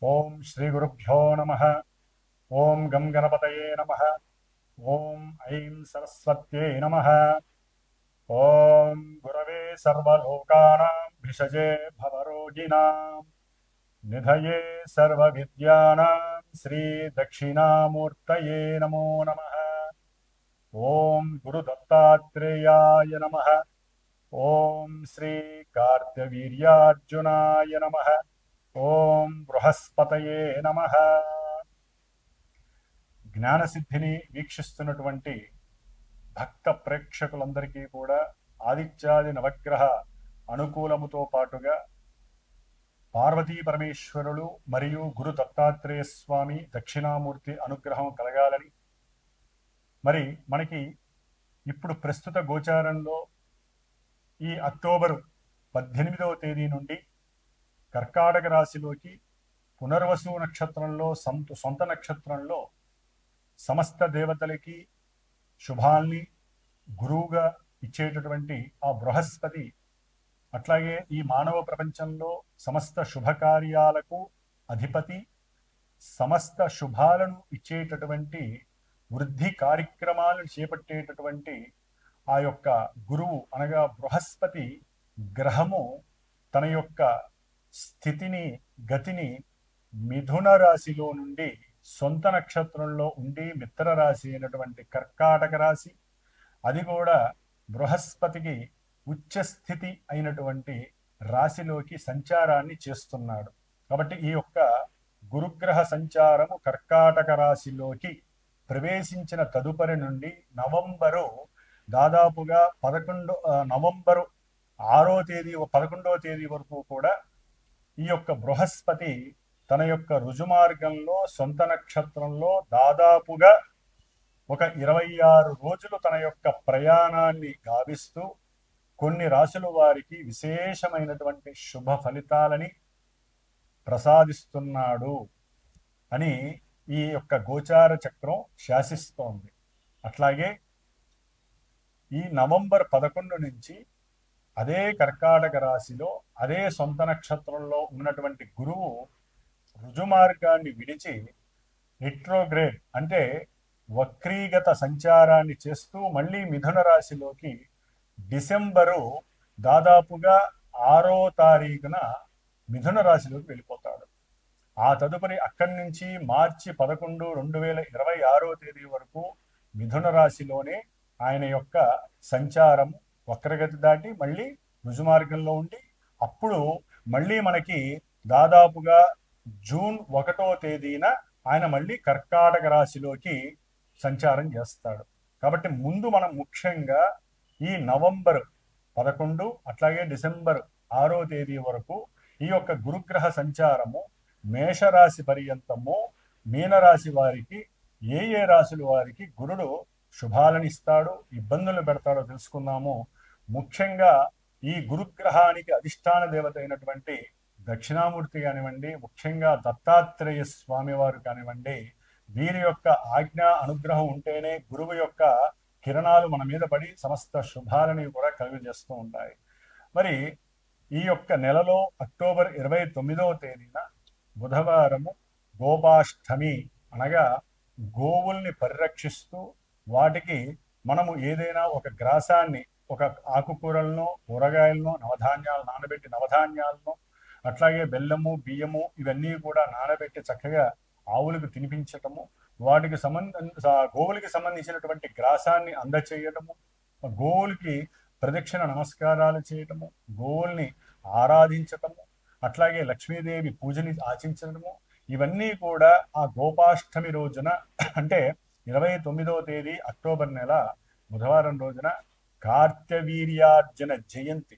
ఓం శ్రీ గురుభ్యో నమః. ఓం గం గణపతయే నమః. ఓం ఐం సరస్వత్యై నమః. ఓం గురవే సర్వలోకానాం భిషజే భవరోగిణాం నిధయే సర్వవిద్యానాం శ్రీ దక్షిణామూర్తయే నమో నమః. ఓం గురు దత్తాత్రేయాయ నమః. ఓం శ్రీ కార్తవీర్యార్జునాయ నమః. ఓం బృహస్పతయే నమః. జ్ఞానసిద్ధిని వీక్షిస్తున్నటువంటి భక్త ప్రేక్షకులందరికీ కూడా ఆదిత్యాది నవగ్రహ అనుకూలముతో పాటుగా పార్వతీ పరమేశ్వరులు మరియు గురు దత్తాత్రేయ స్వామి దక్షిణామూర్తి అనుగ్రహం కలగాలని, మరి మనకి ఇప్పుడు ప్రస్తుత గోచారంలో ఈ అక్టోబరు 18వ తేదీ నుండి కర్కాటక రాశిలోకి పునర్వసు నక్షత్రంలో సొంత నక్షత్రంలో సమస్త దేవతలకి శుభాల్ని గురువుగా ఇచ్చేటటువంటి ఆ బృహస్పతి, అట్లాగే ఈ మానవ ప్రపంచంలో సమస్త శుభకార్యాలకు అధిపతి, సమస్త శుభాలను ఇచ్చేటటువంటి వృద్ధి కార్యక్రమాలను చేపట్టేటటువంటి ఆ యొక్క గురువు అనగా బృహస్పతి గ్రహము తన యొక్క స్థితిని గతిని మిథున రాశిలో నుండి సొంత నక్షత్రంలో ఉండి మిత్ర రాశి అయినటువంటి కర్కాటక రాశి, అది కూడా బృహస్పతికి ఉచ్చస్థితి అయినటువంటి రాశిలోకి సంచారాన్ని చేస్తున్నాడు. కాబట్టి ఈ యొక్క గురుగ్రహ సంచారము కర్కాటక రాశిలోకి ప్రవేశించిన తదుపరి నుండి దాదాపుగా నవంబరు 11వ తేదీ వరకు కూడా ఈ యొక్క బృహస్పతి తన యొక్క రుజుమార్గంలో సొంత నక్షత్రంలో దాదాపుగా ఒక 26 రోజులు తన యొక్క ప్రయాణాన్ని గావిస్తూ కొన్ని రాశుల వారికి విశేషమైనటువంటి శుభ ఫలితాలని ప్రసాదిస్తున్నాడు అని ఈ యొక్క గోచార చక్రం శాసిస్తోంది. అట్లాగే ఈ నవంబర్ 11 నుంచి అదే కర్కాటక రాశిలో అదే సొంత నక్షత్రంలో ఉన్నటువంటి గురువు రుజుమార్గాన్ని విడిచి రిట్రోగ్రేడ్ అంటే వక్రీగత సంచారాన్ని చేస్తూ మళ్ళీ మిథున రాశిలోకి డిసెంబరు దాదాపుగా 6వ తారీఖున మిథున రాశిలోకి వెళ్ళిపోతాడు. ఆ తదుపరి అక్కడి నుంచి మార్చి 11, 2026వ తేదీ వరకు మిథున రాశిలోనే ఆయన యొక్క సంచారం వక్రగతి దాటి మళ్ళీ రుజుమార్గంలో ఉండి అప్పుడు మళ్ళీ మనకి దాదాపుగా జూన్ 1వ తేదీన ఆయన మళ్ళీ కర్కాటక రాశిలోకి సంచారం చేస్తాడు. కాబట్టి ముందు మనం ముఖ్యంగా ఈ నవంబర్ 11 అట్లాగే డిసెంబర్ 6వ తేదీ వరకు ఈ యొక్క గురుగ్రహ సంచారము మేషరాశి పర్యంతము మీనరాశి వారికి ఏ రాశుల వారికి గురుడు శుభాలను ఇస్తాడు, ఇబ్బందులు పెడతాడో తెలుసుకుందాము. ముఖ్యంగా ఈ గురుగ్రహానికి అధిష్టాన దేవత అయినటువంటి దక్షిణామూర్తి కానివ్వండి, ముఖ్యంగా దత్తాత్రేయ స్వామి వారు కానివ్వండి, వీరి యొక్క ఆజ్ఞ అనుగ్రహం ఉంటేనే గురువు యొక్క కిరణాలు మన మీద పడి సమస్త శుభాలని కూడా కలుగజేస్తూ ఉంటాయి. మరి ఈ యొక్క నెలలో అక్టోబర్ 29వ తేదీన బుధవారము గోపాష్టమి అనగా గోవుల్ని పరిరక్షిస్తూ వాటికి మనము ఏదైనా ఒక గ్రాసాన్ని, ఒక ఆకుకూరలను, కూరగాయలను, నానబెట్టి నవధాన్యాలను, అట్లాగే బెల్లము, బియ్యము ఇవన్నీ కూడా నానబెట్టి చక్కగా ఆవులకు తినిపించటము, వాటికి గోవులకి సంబంధించినటువంటి గ్రాసాన్ని అందచేయటము, గోవులకి ప్రదక్షిణ నమస్కారాలు చేయటము, గోవుల్ని ఆరాధించటము, అట్లాగే లక్ష్మీదేవి పూజని ఆచరించడము, ఇవన్నీ కూడా ఆ గోపాష్టమి రోజున అంటే 29వ తేదీ అక్టోబర్ నెల బుధవారం రోజున కార్తవీర్యార్జున జయంతి,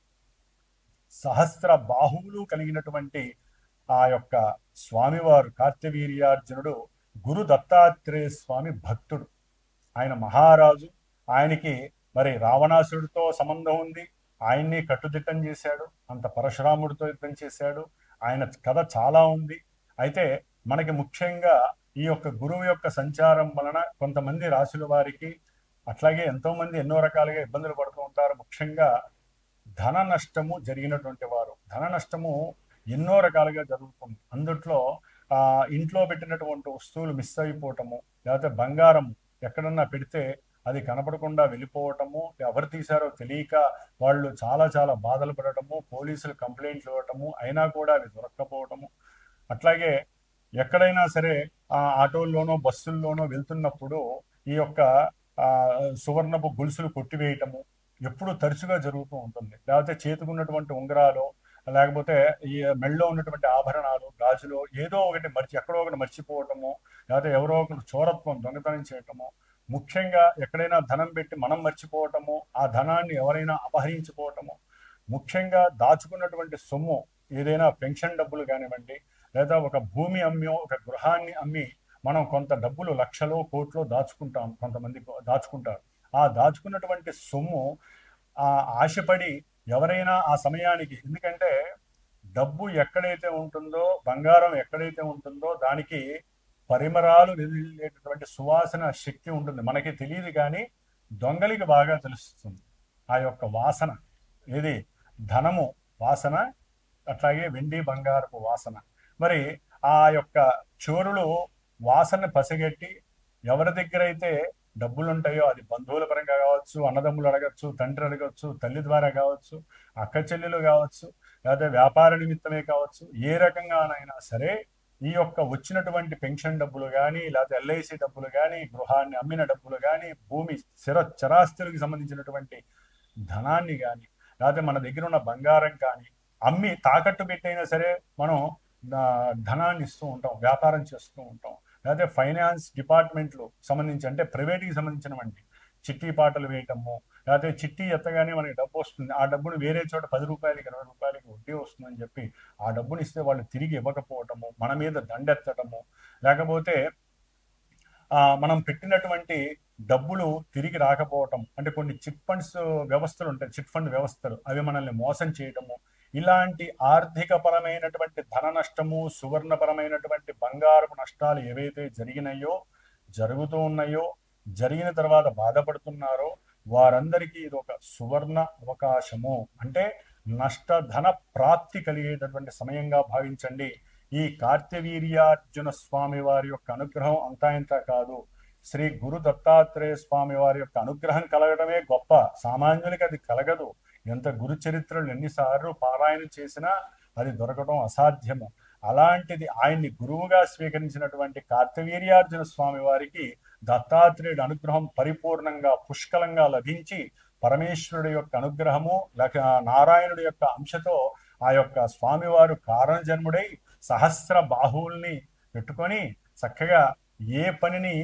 సహస్ర బాహువులు కలిగినటువంటి ఆ యొక్క స్వామివారు కార్తవీర్యార్జునుడు గురు దత్తాత్రేయ స్వామి భక్తుడు. ఆయన మహారాజు. ఆయనకి మరి రావణాసుడితో సంబంధం ఉంది. ఆయన్ని కట్టుదిట్టం చేశాడు. అంత పరశురాముడితో యుద్ధం చేశాడు. ఆయన కథ చాలా ఉంది. అయితే మనకి ముఖ్యంగా ఈ యొక్క గురువు యొక్క సంచారం వలన కొంతమంది రాశుల వారికి, అట్లాగే ఎంతో మంది ఎన్నో రకాలుగా ఇబ్బందులు పడుతూ ఉంటారు. ముఖ్యంగా ధన నష్టము జరిగినటువంటి వారు, ధన నష్టము ఎన్నో రకాలుగా జరుగుతుంది. అందుట్లో ఇంట్లో పెట్టినటువంటి వస్తువులు మిస్ అయిపోవటము, లేకపోతే బంగారం ఎక్కడన్నా పెడితే అది కనపడకుండా వెళ్ళిపోవటము, ఎవరు తీశారో తెలియక వాళ్ళు చాలా చాలా బాధలు పడటము, పోలీసులు కంప్లైంట్లు ఇవ్వటము, అయినా కూడా అవి దొరక్కపోవటము. అట్లాగే ఎక్కడైనా సరే ఆటోల్లోనో బస్సుల్లోనో వెళ్తున్నప్పుడు ఈ యొక్క సువర్ణపు గొలుసులు కొట్టివేయటము ఎప్పుడు తరచుగా జరుగుతూ ఉంటుంది. లేకపోతే చేతుకున్నటువంటి ఉంగరాలు, లేకపోతే ఈ మెళ్ళలో ఉన్నటువంటి ఆభరణాలు, గాజులు ఏదో ఒకటి ఎక్కడో ఒకటి మర్చిపోవటము, లేకపోతే ఎవరో ఒకటి చోరత్వం దొంగతనం చేయటము, ముఖ్యంగా ఎక్కడైనా ధనం పెట్టి మనం మర్చిపోవటము, ఆ ధనాన్ని ఎవరైనా అపహరించుకోవటము, ముఖ్యంగా దాచుకున్నటువంటి సొమ్ము ఏదైనా పెన్షన్ డబ్బులు కానివ్వండి, లేదా ఒక భూమి అమ్మి ఒక గృహాన్ని అమ్మి మనం కొంత డబ్బులు లక్షలో కోట్లో దాచుకుంటాం, కొంతమంది దాచుకుంటారు. ఆ దాచుకున్నటువంటి సొమ్ము ఆశపడి ఎవరైనా ఆ సమయానికి, ఎందుకంటే డబ్బు ఎక్కడైతే ఉంటుందో, బంగారం ఎక్కడైతే ఉంటుందో దానికి పరిమరాలు వెదిలేటటువంటి సువాసన శక్తి ఉంటుంది. మనకి తెలియదు కానీ దొంగలికి బాగా తెలుస్తుంది ఆ యొక్క వాసన. ఏది ధనము వాసన, అట్లాగే వెండి బంగారపు వాసన. మరి ఆ యొక్క చోరులు వాసన పసిగట్టి ఎవరి దగ్గర అయితే డబ్బులు ఉంటాయో, అది బంధువుల పరంగా కావచ్చు, అన్నదమ్ములు అడగచ్చు, తండ్రి అడగచ్చు, తల్లి ద్వారా కావచ్చు, అక్క చెల్లెలు కావచ్చు, లేకపోతే వ్యాపార నిమిత్తమే కావచ్చు, ఏ రకంగానైనా సరే ఈ యొక్క వచ్చినటువంటి పెన్షన్ డబ్బులు కానీ, లేకపోతే ఎల్ఐసి డబ్బులు కానీ, గృహాన్ని అమ్మిన డబ్బులు కానీ, భూమి చరాస్తులకు సంబంధించినటువంటి ధనాన్ని కానీ, లేకపోతే మన దగ్గర ఉన్న బంగారం కానీ అమ్మి తాకట్టు పెట్టైనా సరే మనం ధనాన్ని ఇస్తూ ఉంటాం, వ్యాపారం చేస్తూ ఉంటాం. లేకపోతే ఫైనాన్స్ డిపార్ట్మెంట్లు సంబంధించి, అంటే ప్రైవేట్కి సంబంధించినవంటి చిట్టి పాటలు వేయటము, లేకపోతే చిట్టి ఎత్తగానే మనకి డబ్బు వస్తుంది, ఆ డబ్బును వేరే చోట 10 రూపాయలకి 20 రూపాయలకి వడ్డీ వస్తుందని చెప్పి ఆ డబ్బుని ఇస్తే వాళ్ళు తిరిగి ఇవ్వకపోవటము, మన మీద దండెత్తటము, లేకపోతే మనం పెట్టినటువంటి డబ్బులు తిరిగి రాకపోవటం, అంటే కొన్ని చిట్ ఫండ్స్ వ్యవస్థలు ఉంటాయి, చిట్ ఫండ్ వ్యవస్థలు, అవి మనల్ని మోసం చేయటము, ఇలాంటి ఆర్థిక పరమైనటువంటి ధన నష్టము, సువర్ణపరమైనటువంటి బంగారపు నష్టాలు ఏవైతే జరిగినాయో, జరుగుతూ ఉన్నాయో, జరిగిన తర్వాత బాధపడుతున్నారో వారందరికీ ఇది ఒక సువర్ణ అవకాశము. అంటే నష్టధన ప్రాప్తి కలిగేటటువంటి సమయంగా భావించండి. ఈ కార్తవీర్యార్జున స్వామి వారి యొక్క అనుగ్రహం అంతా ఇంత కాదు, శ్రీ గురు దత్తాత్రేయ స్వామి వారి యొక్క అనుగ్రహం కలగడమే గొప్ప, సామాన్యులకి అది కలగదు. ఎంత గురు చరిత్రలు ఎన్నిసార్లు పారాయణ చేసినా అది దొరకడం అసాధ్యము. అలాంటిది ఆయన్ని గురువుగా స్వీకరించినటువంటి కార్తవీర్యార్జున స్వామి వారికి దత్తాత్రేయుడు అనుగ్రహం పరిపూర్ణంగా పుష్కలంగా లభించి, పరమేశ్వరుడు యొక్క అనుగ్రహము నారాయణుడి యొక్క అంశతో ఆ యొక్క స్వామివారు కారణజన్ముడై సహస్ర బాహువుల్ని పెట్టుకొని చక్కగా ఏ పనిని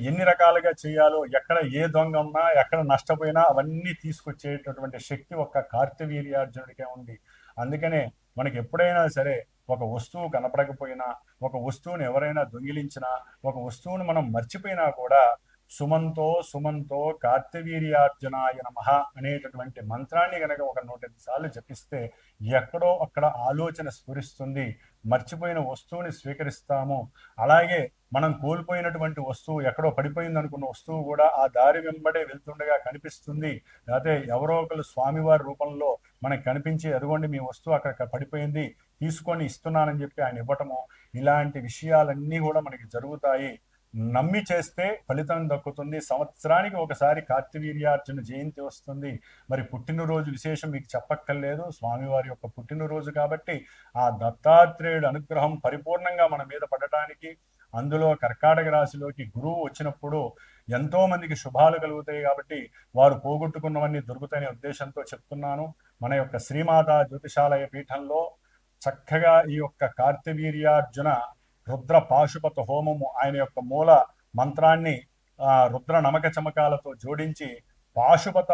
ఎన్ని రకాలుగా చేయాలో, ఎక్కడ ఏ దొంగ ఉన్నా, ఎక్కడ నష్టపోయినా అవన్నీ తీసుకొచ్చేటటువంటి శక్తి ఒక్క కార్తవీర్యార్జునుడికే ఉంది. అందుకనే మనకి ఎప్పుడైనా సరే ఒక వస్తువు కనపడకపోయినా, ఒక వస్తువుని ఎవరైనా దొంగిలించినా, ఒక వస్తువును మనం మర్చిపోయినా కూడా సుమంతో సుమంతో కార్తవీర్యార్జునాయ నమః అనేటటువంటి మంత్రాన్ని కనుక ఒక 108 సార్లు జపిస్తే ఎక్కడో అక్కడ ఆలోచన స్ఫురిస్తుంది, మర్చిపోయిన వస్తువుని స్వీకరిస్తాము. అలాగే మనం కోల్పోయినటువంటి వస్తువు, ఎక్కడో పడిపోయింది అనుకున్న వస్తువు కూడా ఆ దారి వెంబడే వెళ్తుండగా కనిపిస్తుంది. లేకపోతే ఎవరో ఒకరు స్వామివారి రూపంలో మనకు కనిపించి, అదిగోండి మీ వస్తువు అక్కడ పడిపోయింది, తీసుకొని ఇస్తున్నానని చెప్పి ఆయన ఇవ్వటము, ఇలాంటి విషయాలన్నీ కూడా మనకి జరుగుతాయి. నమ్మి చేస్తే ఫలితం దక్కుతుంది. సంవత్సరానికి ఒకసారి కార్తవీర్యార్జున జయంతి వస్తుంది. మరి పుట్టినరోజు విశేషం మీకు చెప్పక్కర్లేదు, స్వామివారి యొక్క పుట్టినరోజు కాబట్టి ఆ దత్తాత్రేయుడు అనుగ్రహం పరిపూర్ణంగా మన మీద పడటానికి, అందులో కర్కాటక రాశిలోకి గురువు వచ్చినప్పుడు ఎంతో మందికి శుభాలు కలుగుతాయి కాబట్టి వారు పోగొట్టుకున్నవన్నీ దొరుకుతాయనే ఉద్దేశంతో చెప్తున్నాను. మన యొక్క శ్రీమాతా జ్యోతిషాలయ పీఠంలో చక్కగా ఈ యొక్క కార్తవీర్యార్జున రుద్ర పాశుపత హోమము, ఆయన యొక్క మూల మంత్రాన్ని రుద్ర నమక చమకాలతో జోడించి పాశుపత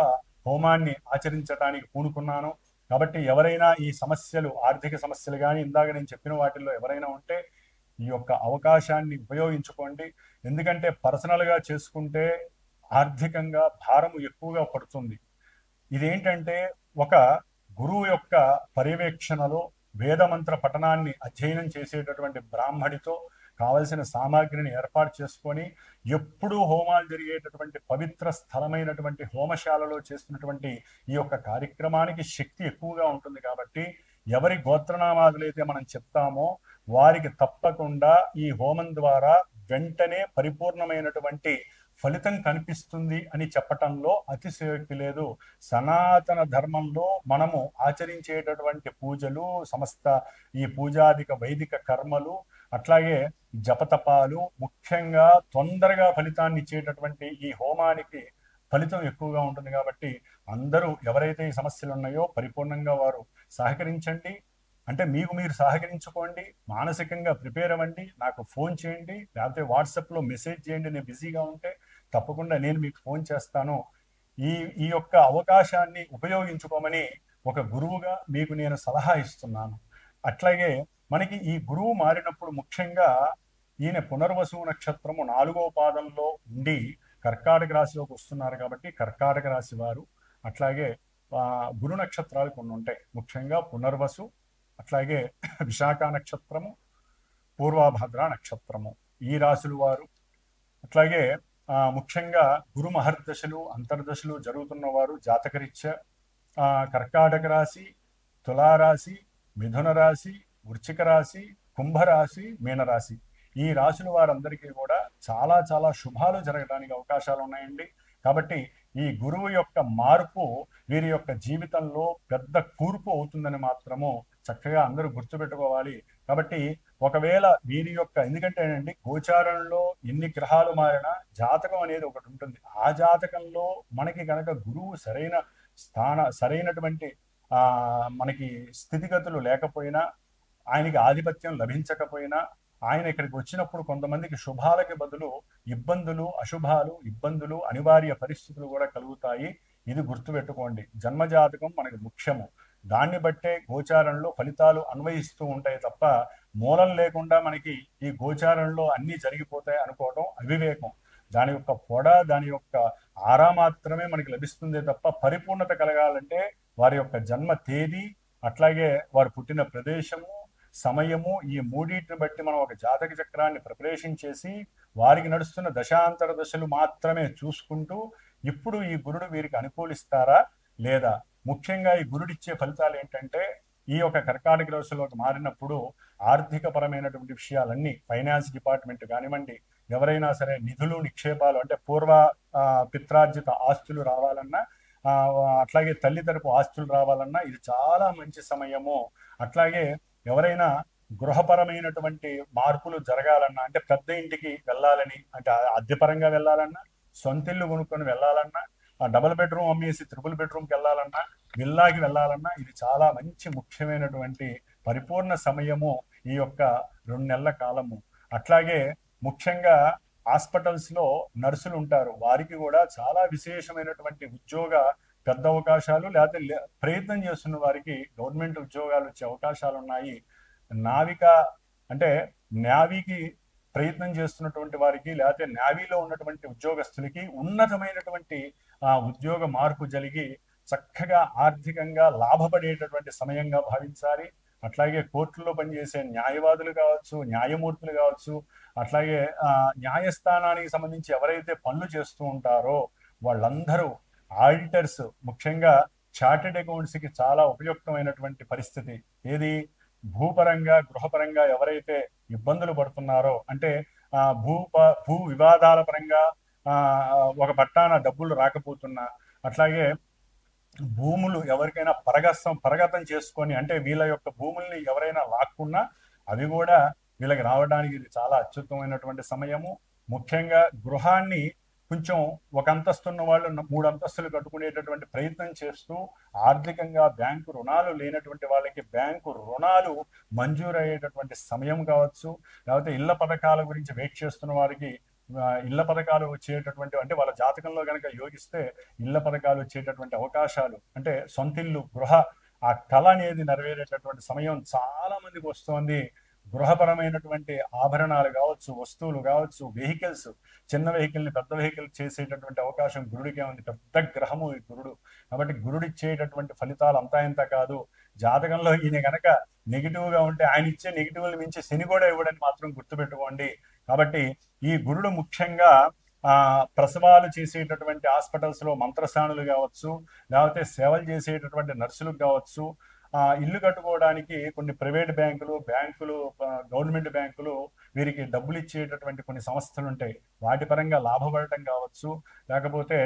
హోమాన్ని ఆచరించడానికి పూనుకున్నాను. కాబట్టి ఎవరైనా ఈ సమస్యలు, ఆర్థిక సమస్యలు కానీ ఇందాక నేను చెప్పిన వాటిల్లో ఎవరైనా ఉంటే ఈ యొక్క అవకాశాన్ని ఉపయోగించుకోండి. ఎందుకంటే పర్సనల్గా చేసుకుంటే ఆర్థికంగా భారము ఎక్కువగా పడుతుంది. ఇదేంటంటే ఒక గురువు యొక్క పర్యవేక్షణలో వేదమంత్ర పఠనాన్ని అధ్యయనం చేసేటటువంటి బ్రాహ్మడితో కావలసిన సామాగ్రిని ఏర్పాటు చేసుకొని ఎప్పుడూ హోమాలు జరిగేటటువంటి పవిత్ర స్థలమైనటువంటి హోమశాలలో చేస్తున్నటువంటి ఈ యొక్క కార్యక్రమానికి శక్తి ఎక్కువగా ఉంటుంది. కాబట్టి ఎవరి గోత్రనామాదులైతే మనం చెప్తామో వారికి తప్పకుండా ఈ హోమం ద్వారా వెంటనే పరిపూర్ణమైనటువంటి ఫలితం కనిపిస్తుంది అని చెప్పటంలో అతిశయోక్తి లేదు. సనాతన ధర్మంలో మనము ఆచరించేటటువంటి పూజలు, సమస్త ఈ పూజాదిక వైదిక కర్మలు, అట్లాగే జపతపాలు, ముఖ్యంగా తొందరగా ఫలితాన్ని ఇచ్చేటటువంటి ఈ హోమానికి ఫలితం ఎక్కువగా ఉంటుంది. కాబట్టి అందరూ ఎవరైతే ఈ సమస్యలు ఉన్నాయో పరిపూర్ణంగా వారు సహకరించండి. అంటే మీకు మీరు సహకరించుకోండి, మానసికంగా ప్రిపేర్ అవ్వండి, నాకు ఫోన్ చేయండి, లేకపోతే వాట్సాప్లో మెసేజ్ చేయండి. నేను బిజీగా ఉంటే తప్పకుండా నేను మీకు ఫోన్ చేస్తాను. ఈ ఈ యొక్క అవకాశాన్ని ఉపయోగించుకోమని ఒక గురువుగా మీకు నేను సలహా ఇస్తున్నాను. అట్లాగే మనకి ఈ గురువు మారినప్పుడు ముఖ్యంగా ఈయన పునర్వసు నక్షత్రము 4వ పాదంలో ఉండి కర్కాటక రాశిలోకి వస్తున్నారు. కాబట్టి కర్కాటక రాశి వారు, అట్లాగే గురు నక్షత్రాలు కొన్ని ఉంటాయి, ముఖ్యంగా పునర్వసు, అట్లాగే విశాఖ నక్షత్రము, పూర్వభద్ర నక్షత్రము, ఈ రాశుల వారు, అట్లాగే ముఖ్యంగా గురు మహర్దశలు అంతర్దశలు జరుగుతున్న వారు జాతకరీత్యా కర్కాటక రాశి, తులారాశి, మిథున రాశి, వృశ్చిక రాశి, కుంభరాశి, మీనరాశి, ఈ రాశుల వారందరికీ కూడా చాలా చాలా శుభాలు జరగడానికి అవకాశాలు ఉన్నాయండి. కాబట్టి ఈ గురువు యొక్క మార్పు వీరి యొక్క జీవితంలో పెద్ద కూర్పు అవుతుందని మాత్రము చక్కగా అందరూ గుర్తుపెట్టుకోవాలి. కాబట్టి ఒకవేళ వీరి యొక్క, ఎందుకంటే అండి గోచారంలో ఎన్ని గ్రహాలు మారినా జాతకం అనేది ఒకటి ఉంటుంది. ఆ జాతకంలో మనకి కనుక గురువు సరైనటువంటి మనకి స్థితిగతులు లేకపోయినా, ఆయనకి ఆధిపత్యం లభించకపోయినా, ఆయన ఇక్కడికి వచ్చినప్పుడు కొంతమందికి శుభాలకి బదులు ఇబ్బందులు, అశుభాలు, ఇబ్బందులు, అనివార్య పరిస్థితులు కూడా కలుగుతాయి. ఇది గుర్తుపెట్టుకోండి. జన్మజాతకం మనకి ముఖ్యము. దాన్ని బట్టే గోచారంలో ఫలితాలు అన్వయిస్తూ ఉంటాయి తప్ప మూలం లేకుండా మనకి ఈ గోచారంలో అన్నీ జరిగిపోతాయి అనుకోవడం అవివేకం. దాని యొక్క పొడ, దాని యొక్క ఆరా మాత్రమే మనకి లభిస్తుంది తప్ప పరిపూర్ణత కలగాలంటే వారి యొక్క జన్మ తేదీ, అట్లాగే వారు పుట్టిన ప్రదేశము, సమయము, ఈ మూడింటిని బట్టి మనం ఒక జాతక చక్రాన్ని ప్రిపరేషన్ చేసి వారికి నడుస్తున్న దశాంతర దశలు మాత్రమే చూసుకుంటూ ఇప్పుడు ఈ గురుడు వీరికి అనుకూలిస్తారా లేదా, ముఖ్యంగా ఈ గురుడిచ్చే ఫలితాలు ఏంటంటే ఈ యొక్క కర్కాటక రాశిలోకి మారినప్పుడు ఆర్థిక పరమైనటువంటి విషయాలన్నీ, ఫైనాన్స్ డిపార్ట్మెంట్ కానివ్వండి, ఎవరైనా సరే నిధులు నిక్షేపాలు అంటే పూర్వ పిత్రార్జిత ఆస్తులు రావాలన్నా, అట్లాగే తల్లి తరపు ఆస్తులు రావాలన్నా ఇది చాలా మంచి సమయము. అట్లాగే ఎవరైనా గృహపరమైనటువంటి మార్పులు జరగాలన్నా, అంటే పెద్ద ఇంటికి వెళ్ళాలని, అంటే అద్దెపరంగా వెళ్ళాలన్నా, సొంత ఇల్లు కొనుక్కొని వెళ్ళాలన్నా, డబుల్ బెడ్రూమ్ అమ్మేసి ట్రిపుల్ బెడ్రూమ్కి వెళ్ళాలన్నా, విల్లాకి వెళ్ళాలన్నా ఇది చాలా మంచి ముఖ్యమైనటువంటి పరిపూర్ణ సమయము ఈ యొక్క 2 నెలల కాలము. అట్లాగే ముఖ్యంగా హాస్పిటల్స్లో నర్సులు ఉంటారు, వారికి కూడా చాలా విశేషమైనటువంటి ఉద్యోగ పెద్ద అవకాశాలు, లేకపోతే ప్రయత్నం చేస్తున్న వారికి గవర్నమెంట్ ఉద్యోగాలు వచ్చే అవకాశాలు ఉన్నాయి. నావిక అంటే నేవీకి ప్రయత్నం చేస్తున్నటువంటి వారికి, లేకపోతే నేవీలో ఉన్నటువంటి ఉద్యోగస్తులకి ఉన్నతమైనటువంటి ఉద్యోగ మార్పు జరిగి చక్కగా ఆర్థికంగా లాభపడేటటువంటి సమయంగా భావించాలి. అట్లాగే కోర్టుల్లో పనిచేసే న్యాయవాదులు కావచ్చు, న్యాయమూర్తులు కావచ్చు, అట్లాగే న్యాయస్థానానికి సంబంధించి ఎవరైతే పనులు చేస్తూ ఉంటారో వాళ్ళందరూ, ఆడిటర్స్, ముఖ్యంగా చార్టెడ్ అకౌంట్స్కి చాలా ఉపయుక్తమైనటువంటి పరిస్థితి. ఏది భూపరంగా గృహపరంగా ఎవరైతే ఇబ్బందులు పడుతున్నారో, అంటే భూ వివాదాల పరంగా ఒక పట్టాన డబ్బులు రాకపోతున్నా, అట్లాగే భూములు ఎవరికైనా పరగతం చేసుకొని, అంటే వీళ్ళ యొక్క భూముల్ని ఎవరైనా లాక్కున్నా అవి కూడా వీళ్ళకి రావడానికి ఇది చాలా అత్యుత్తమైనటువంటి సమయము. ముఖ్యంగా గృహాన్ని కొంచెం ఒక అంతస్తున్న వాళ్ళు 3 అంతస్తులు కట్టుకునేటటువంటి ప్రయత్నం చేస్తూ, ఆర్థికంగా బ్యాంకు రుణాలు లేనటువంటి వాళ్ళకి బ్యాంకు రుణాలు మంజూరు అయ్యేటటువంటి సమయం కావచ్చు, లేకపోతే ఇళ్ల పథకాల గురించి వెయిట్ చేస్తున్న వారికి ఇళ్ల పథకాలు వచ్చేటటువంటి, అంటే వాళ్ళ జాతకంలో కనుక యోగిస్తే ఇళ్ల పథకాలు వచ్చేటటువంటి అవకాశాలు, అంటే సొంతిల్లు గృహ ఆ కళ అనేది నెరవేరేటటువంటి సమయం చాలా మందికి వస్తోంది. గృహపరమైనటువంటి ఆభరణాలు కావచ్చు, వస్తువులు కావచ్చు, వెహికల్స్, చిన్న వెహికల్ని పెద్ద వెహికల్ చేసేటటువంటి అవకాశం గురుడికే ఉంది. పెద్ద గ్రహము ఈ గురుడు. కాబట్టి గురుడు ఇచ్చేటటువంటి ఫలితాలు అంతా ఇంత కాదు. జాతకంలో ఈయన కనుక నెగిటివ్గా ఉంటే ఆయన ఇచ్చే నెగిటివ్లు మించి శని కూడా ఇవ్వడని మాత్రం గుర్తుపెట్టుకోండి. కాబట్టి ఈ గురుడు ముఖ్యంగా ప్రసవాలు చేసేటటువంటి హాస్పిటల్స్లో మంత్రస్థానులు కావచ్చు, లేకపోతే సేవలు చేసేటటువంటి నర్సులకు కావచ్చు, ఇల్లు కట్టుకోవడానికి కొన్ని ప్రైవేట్ బ్యాంకులు గవర్నమెంట్ బ్యాంకులు వీరికి డబ్బులు ఇచ్చేటటువంటి కొన్ని సంస్థలు ఉంటాయి. వాటి పరంగా లాభపడటం కావచ్చు, లేకపోతే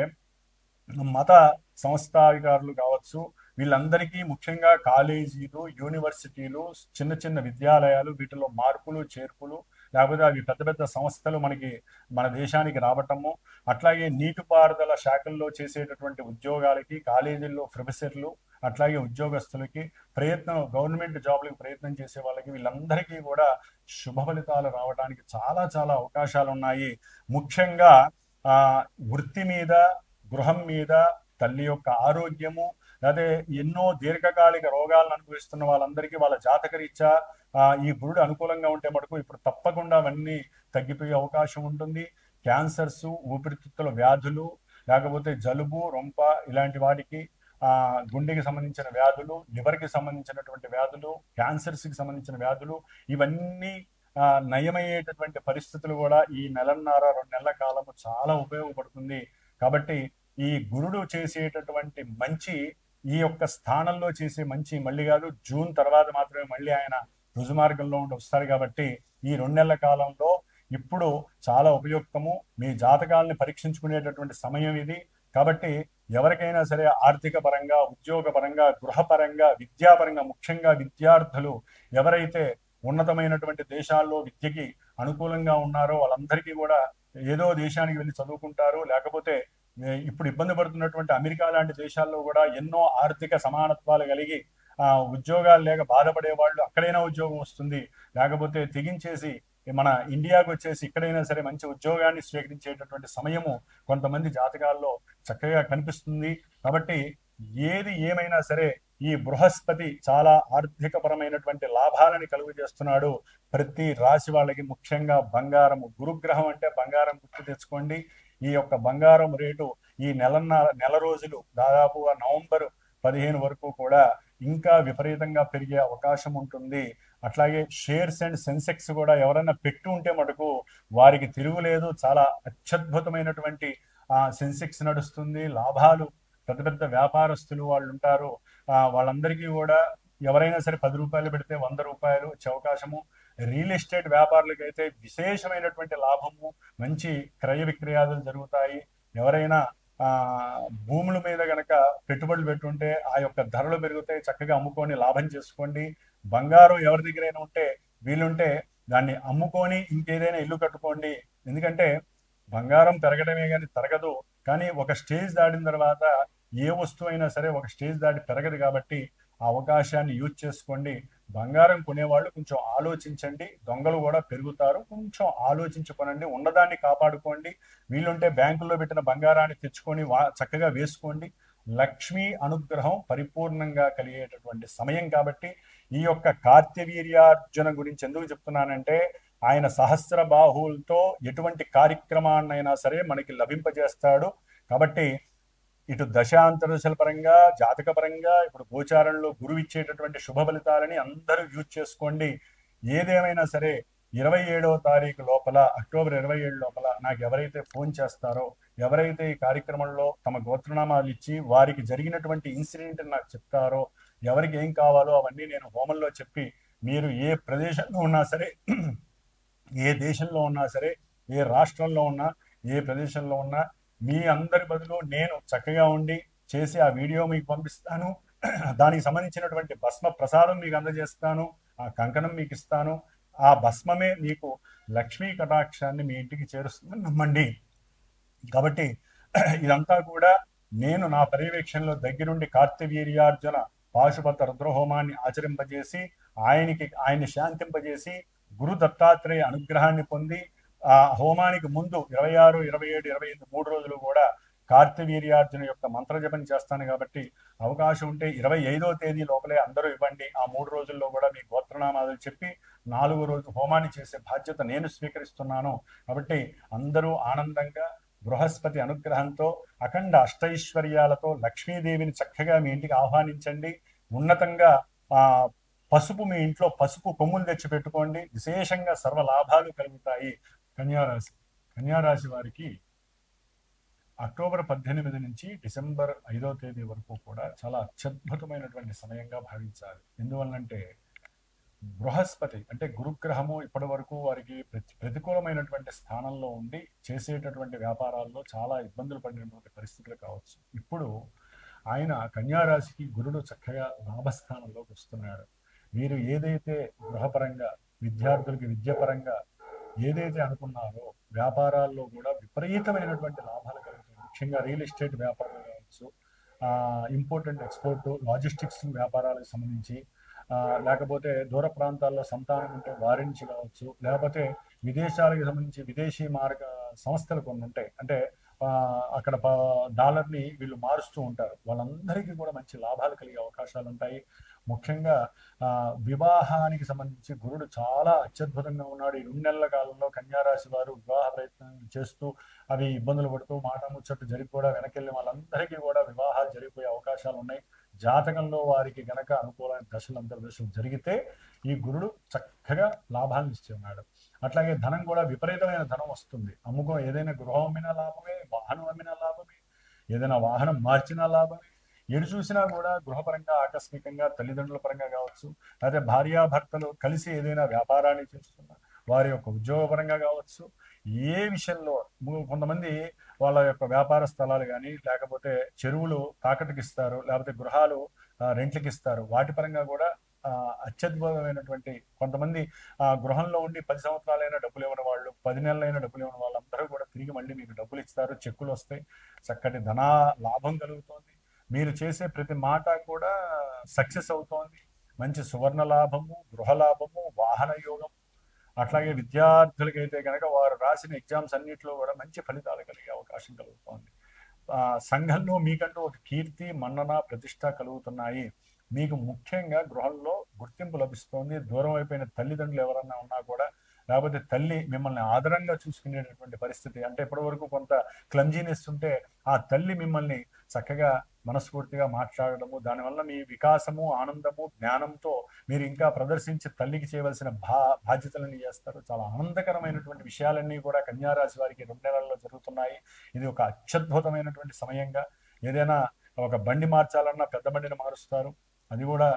మత సంస్థాధికారులు కావచ్చు, వీళ్ళందరికీ ముఖ్యంగా కాలేజీలు, యూనివర్సిటీలు, చిన్న చిన్న విద్యాలయాలు, వీటిలో మార్పులు చేర్పులు, లేకపోతే అవి పెద్ద పెద్ద సంస్థలు మన దేశానికి రావటము, అట్లాగే నీటిపారుదల శాఖల్లో చేసేటటువంటి ఉద్యోగాలకి, కాలేజీల్లో ప్రొఫెసర్లు, అట్లాగే ఉద్యోగస్తులకి గవర్నమెంట్ జాబ్లకు ప్రయత్నం చేసే వాళ్ళకి, వీళ్ళందరికీ కూడా శుభ ఫలితాలు రావడానికి చాలా చాలా అవకాశాలు ఉన్నాయి. ముఖ్యంగా వృత్తి మీద, గృహం మీద, తల్లి యొక్క ఆరోగ్యము, అదే ఎన్నో దీర్ఘకాలిక రోగాలను అనుభవిస్తున్న వాళ్ళందరికీ వాళ్ళ జాతకరీత్యా ఈ గురుడు అనుకూలంగా ఉంటే మటుకు ఇప్పుడు తప్పకుండా అవన్నీ తగ్గిపోయే అవకాశం ఉంటుంది. క్యాన్సర్స్, ఊపిరితిత్తుల వ్యాధులు, లేకపోతే జలుబు, రొంప ఇలాంటి వాటికి, గుండెకి సంబంధించిన వ్యాధులు, లివర్కి సంబంధించినటువంటి వ్యాధులు, క్యాన్సర్స్కి సంబంధించిన వ్యాధులు, ఇవన్నీ నయమయ్యేటటువంటి పరిస్థితులు కూడా ఈ 1.5-2 నెలల కాలము చాలా ఉపయోగపడుతుంది. కాబట్టి ఈ గురుడు చేసేటటువంటి మంచి, ఈ యొక్క స్థానంలో చేసే మంచి మళ్ళీ కాదు, జూన్ తర్వాత మాత్రమే మళ్ళీ ఆయన రుజుమార్గంలో ఉండి వస్తారు. కాబట్టి ఈ 2 నెలల కాలంలో ఇప్పుడు చాలా ఉపయుక్తము. మీ జాతకాలని పరీక్షించుకునేటటువంటి సమయం ఇది. కాబట్టి ఎవరికైనా సరే ఆర్థిక పరంగా, ఉద్యోగ పరంగా, గృహపరంగా, విద్యాపరంగా, ముఖ్యంగా విద్యార్థులు ఎవరైతే ఉన్నతమైనటువంటి దేశాల్లో విద్యకి అనుకూలంగా ఉన్నారో వాళ్ళందరికీ కూడా ఏదో దేశానికి వెళ్ళి చదువుకుంటారు. లేకపోతే ఇప్పుడు ఇబ్బంది పడుతున్నటువంటి అమెరికా లాంటి దేశాల్లో కూడా ఎన్నో ఆర్థిక సమానత్వాలు కలిగి ఉద్యోగాలు లేక బాధపడే వాళ్ళు అక్కడైనా ఉద్యోగం వస్తుంది, లేకపోతే తెగించేసి మన ఇండియాకు వచ్చేసి ఇక్కడైనా సరే మంచి ఉద్యోగాన్ని స్వీకరించేటటువంటి సమయము కొంతమంది జాతకాల్లో చక్కగా కనిపిస్తుంది. కాబట్టి ఏది ఏమైనా సరే ఈ బృహస్పతి చాలా ఆర్థికపరమైనటువంటి లాభాలని కలుగు చేస్తున్నాడు ప్రతి రాశి వాళ్ళకి. ముఖ్యంగా బంగారము, గురుగ్రహం అంటే బంగారం గుర్తు తెచ్చుకోండి. ఈ యొక్క బంగారం రేటు ఈ నెల రోజులు దాదాపుగా నవంబర్ 15 వరకు కూడా ఇంకా విపరీతంగా పెరిగే అవకాశం ఉంటుంది. అట్లాగే షేర్స్ అండ్ సెన్సెక్స్ కూడా ఎవరైనా పెట్టి ఉంటే మటుకు వారికి తిరుగులేదు. చాలా అత్యద్భుతమైనటువంటి సెన్సెక్స్ నడుస్తుంది. లాభాలు, పెద్ద పెద్ద వ్యాపారస్తులు వాళ్ళు ఉంటారు, వాళ్ళందరికీ కూడా ఎవరైనా సరే 10 రూపాయలు పెడితే 100 రూపాయలు వచ్చే అవకాశము. రియల్ ఎస్టేట్ వ్యాపారులకైతే విశేషమైనటువంటి లాభము, మంచి క్రయ విక్రయాలు జరుగుతాయి. ఎవరైనా భూముల మీద గనక పెట్టుబడులు పెట్టుంటే ఆ యొక్క ధరలు పెరుగుతాయి, చక్కగా అమ్ముకొని లాభం చేసుకోండి. బంగారం ఎవరి దగ్గరైనా ఉంటే వీలుంటే దాన్ని అమ్ముకొని ఇంకేదైనా ఇల్లు కట్టుకోండి. ఎందుకంటే బంగారం పెరగడమే కానీ తరగదు. కానీ ఒక స్టేజ్ దాటిన తర్వాత ఏ వస్తువు అయినా సరే ఒక స్టేజ్ దాటి పెరగదు. కాబట్టి ఆ అవకాశాన్ని యూజ్ చేసుకోండి. బంగారం కొనేవాళ్ళు కొంచెం ఆలోచించండి, దొంగలు కూడా పెరుగుతారు, కొంచెం ఆలోచించుకోనండి. ఉన్నదాన్ని కాపాడుకోండి. వీలుంటే బ్యాంకుల్లో పెట్టిన బంగారాన్ని తెచ్చుకొని చక్కగా వేసుకోండి. లక్ష్మీ అనుగ్రహం పరిపూర్ణంగా కలిగేటటువంటి సమయం. కాబట్టి ఈ యొక్క కార్త్యవీర్యార్జున గురించి ఎందుకు చెప్తున్నానంటే ఆయన సహస్ర బాహువులతో ఎటువంటి కార్యక్రమాన్నైనా సరే మనకి లభింపజేస్తాడు. కాబట్టి ఇటు దశాంతరదశల పరంగా, జాతక పరంగా, ఇప్పుడు గోచారంలో గురువు ఇచ్చేటటువంటి శుభ ఫలితాలని అందరూ యూజ్ చేసుకోండి. ఏదేమైనా సరే 27వ తారీఖు లోపల, అక్టోబర్ 27 లోపల నాకు ఎవరైతే ఫోన్ చేస్తారో, ఎవరైతే ఈ కార్యక్రమంలో తమ గోత్రనామాలు ఇచ్చి వారికి జరిగినటువంటి ఇన్సిడెంట్ నాకు చెప్తారో, ఎవరికి ఏం కావాలో అవన్నీ నేను హోమంలో చెప్పి, మీరు ఏ ప్రదేశంలో ఉన్నా సరే, ఏ దేశంలో ఉన్నా సరే, ఏ రాష్ట్రంలో ఉన్నా, ఏ ప్రదేశంలో ఉన్నా, మీ అందరి బదులు నేను చక్కగా ఉండి చేసి ఆ వీడియో మీకు పంపిస్తాను. దానికి సంబంధించినటువంటి భస్మ ప్రసాదం మీకు అందజేస్తాను, ఆ కంకణం మీకు ఇస్తాను. ఆ భస్మమే మీకు లక్ష్మీ కటాక్షాన్ని మీ ఇంటికి చేరుస్తుందని నమ్మండి. కాబట్టి ఇదంతా కూడా నేను నా పర్యవేక్షణలో దగ్గరుండి కార్త్యవీర్యార్జున పాశుపత రుద్రహోమాన్ని ఆచరింపజేసి ఆయన్ని శాంతింపజేసి గురు దత్తాత్రేయ అనుగ్రహాన్ని పొంది ఆ హోమానికి ముందు 26, 27, 25 3 రోజులు కూడా కార్త్యవీర్యార్జున యొక్క మంత్రజపం చేస్తాను. కాబట్టి అవకాశం ఉంటే 25వ తేదీ లోపలే అందరూ ఇవ్వండి. ఆ 3 రోజుల్లో కూడా మీ గోత్రనామాలు చెప్పి 4వ రోజు హోమాన్ని చేసే బాధ్యత నేను స్వీకరిస్తున్నాను. కాబట్టి అందరూ ఆనందంగా బృహస్పతి అనుగ్రహంతో అఖండ అష్టైశ్వర్యాలతో లక్ష్మీదేవిని చక్కగా మీ ఇంటికి ఆహ్వానించండి. ఉన్నతంగా పసుపు, మీ ఇంట్లో పసుపు కొమ్ములు తెచ్చి పెట్టుకోండి. విశేషంగా సర్వ లాభాలు కలుగుతాయి. కన్యారాశి వారికి అక్టోబర్ 18 నుంచి డిసెంబర్ 5వ తేదీ వరకు కూడా చాలా అత్యద్భుతమైనటువంటి సమయంగా భావించాలి. ఎందువల్లంటే బృహస్పతి అంటే గురుగ్రహము ఇప్పటి వరకు వారికి ప్రతికూలమైనటువంటి స్థానంలో ఉండి చేసేటటువంటి వ్యాపారాల్లో చాలా ఇబ్బందులు పడినటువంటి పరిస్థితులు కావచ్చు. ఇప్పుడు ఆయన కన్యారాశికి గురుడు చక్కగా లాభస్థానంలోకి వస్తున్నాడు. మీరు ఏదైతే గృహపరంగా విద్యార్థులకి విద్యపరంగా ఏదైతే అనుకున్నారో వ్యాపారాల్లో కూడా విపరీతమైనటువంటి లాభాలు కలుగుతాయి. ముఖ్యంగా రియల్ ఎస్టేట్ వ్యాపారాలు కావచ్చు, ఇంపోర్ట్ అండ్ ఎక్స్పోర్ట్, లాజిస్టిక్స్ వ్యాపారాలకు సంబంధించి, లేకపోతే దూర ప్రాంతాల్లో సంతానం ఉంటే వారి నుంచి కావచ్చు, లేకపోతే విదేశాలకు సంబంధించి విదేశీ మార్గ సంస్థలు కొన్ని ఉంటాయి. అంటే అక్కడ డాలర్ని వీళ్ళు మారుస్తూ ఉంటారు. వాళ్ళందరికీ కూడా మంచి లాభాలు కలిగే అవకాశాలు ఉంటాయి. ముఖ్యంగా వివాహానికి సంబంధించి గురుడు చాలా అత్యద్భుతంగా ఉన్నాడు. ఈ 2 నెలల కాలంలో కన్యారాశి వారు వివాహ ప్రయత్నం చేస్తూ అవి ఇబ్బందులు పడుతూ మాట ముచ్చట్టు జరిగి కూడా వెనకెళ్ళి వాళ్ళందరికీ కూడా వివాహాలు జరిగిపోయే అవకాశాలు ఉన్నాయి. జాతకంలో వారికి గనక అనుకూలమైన దశలు అంతర్దశలు జరిగితే ఈ గురుడు చక్కగా లాభాలను ఇచ్చి ఉన్నాడు. అట్లాగే ధనం కూడా విపరీతమైన ధనం వస్తుంది. ఏదైనా గృహం అమ్మినా లాభమే, వాహనం అమ్మినా లాభమే, ఏదైనా వాహనం మార్చినా లాభమే. ఎటు చూసినా కూడా గృహపరంగా ఆకస్మికంగా తల్లిదండ్రుల పరంగా కావచ్చు, లేదా భార్యాభర్తలు కలిసి ఏదైనా వ్యాపారాన్ని చేస్తున్నా వారి యొక్క ఉద్యోగపరంగా కావచ్చు, ఏ విషయంలో కొంతమంది వాళ్ళ యొక్క వ్యాపార స్థలాలు కానీ లేకపోతే చెరువులు తాకట్టుకి ఇస్తారు, లేకపోతే గృహాలు రెంట్లకి ఇస్తారు. వాటి పరంగా కూడా అత్యద్భుతమైనటువంటి కొంతమంది గృహంలో ఉండి 10 సంవత్సరాలైనా డబ్బులు ఇవ్వని వాళ్ళు, 10 నెలలైనా డబ్బులు ఇవ్వని వాళ్ళందరూ కూడా తిరిగి మళ్ళీ మీకు డబ్బులు ఇస్తారు, చెక్కులు వస్తాయి, చక్కటి ధనా లాభం కలుగుతోంది. మీరు చేసే ప్రతి మాట కూడా సక్సెస్ అవుతోంది. మంచి సువర్ణ లాభము, గృహ లాభము, వాహన యోగం. అట్లాగే విద్యార్థులకైతే కనుక వారు రాసిన ఎగ్జామ్స్ అన్నింటిలో కూడా మంచి ఫలితాలు కలిగే అవకాశం కలుగుతోంది. సంఘంలో మీకంటూ ఒక కీర్తి, మన్నన, ప్రతిష్ట కలుగుతున్నాయి. మీకు ముఖ్యంగా గృహంలో గుర్తింపు లభిస్తోంది. దూరం అయిపోయిన తల్లిదండ్రులు ఎవరన్నా ఉన్నా కూడా, లేకపోతే తల్లి మిమ్మల్ని ఆదరంగా చూసుకునేటటువంటి పరిస్థితి, అంటే ఇప్పటి వరకు కొంత క్లమ్జీనెస్ ఉంటే ఆ తల్లి మిమ్మల్ని చక్కగా మనస్ఫూర్తిగా మాట్లాడడము, దానివల్ల మీ వికాసము, ఆనందము, జ్ఞానంతో మీరు ఇంకా ప్రదర్శించి తల్లికి చేయవలసిన బాధ్యతలన్నీ చేస్తారు. చాలా ఆనందకరమైనటువంటి విషయాలన్నీ కూడా కన్యారాశి వారికి 2 నెలల్లో జరుగుతున్నాయి. ఇది ఒక అత్యద్భుతమైనటువంటి సమయంగా. ఏదైనా ఒక బండి మార్చాలన్నా పెద్ద బండిని మారుస్తారు. అది కూడా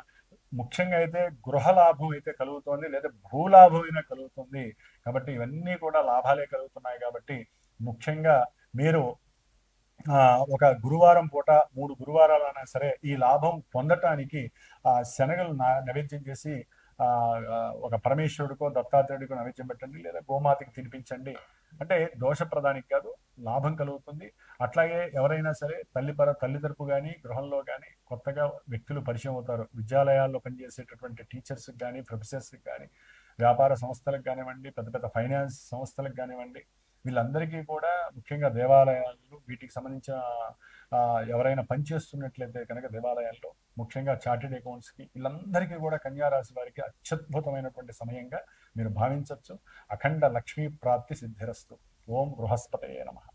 ముఖ్యంగా అయితే గృహ లాభం అయితే కలుగుతోంది, లేదా భూలాభం అయినా కలుగుతుంది. కాబట్టి ఇవన్నీ కూడా లాభాలే కలుగుతున్నాయి. కాబట్టి ముఖ్యంగా మీరు ఒక గురువారం పూట 3 గురువారాలైనా సరే ఈ లాభం పొందటానికి శనగలు నైవేద్యం చేసి ఒక పరమేశ్వరుడికో దత్తాత్రేయుడికో నైవేద్యం పెట్టండి, లేదా గోమాతకి తినిపించండి. అంటే దోషప్రదానికి కాదు, లాభం కలుగుతుంది. అట్లాగే ఎవరైనా సరే తల్లి తరపు కానీ గృహంలో కానీ కొత్తగా వ్యక్తులు పరిచయం అవుతారు. విద్యాలయాల్లో పనిచేసేటటువంటి టీచర్స్కి కానీ, ప్రొఫెసర్స్కి కానీ, వ్యాపార సంస్థలకు కానివ్వండి, పెద్ద పెద్ద ఫైనాన్స్ సంస్థలకు కానివ్వండి, వీళ్ళందరికీ కూడా ముఖ్యంగా దేవాలయాలు వీటికి సంబంధించిన ఎవరైనా పనిచేస్తున్నట్లయితే కనుక దేవాలయాల్లో ముఖ్యంగా చార్టెడ్ అకౌంట్స్కి వీళ్ళందరికీ కూడా కన్యారాశి వారికి అత్యద్భుతమైనటువంటి సమయంగా మీరు భావించవచ్చు. అఖండ లక్ష్మీ ప్రాప్తి సిద్ధిరస్తు. ఓం బృహస్పతయే నమః.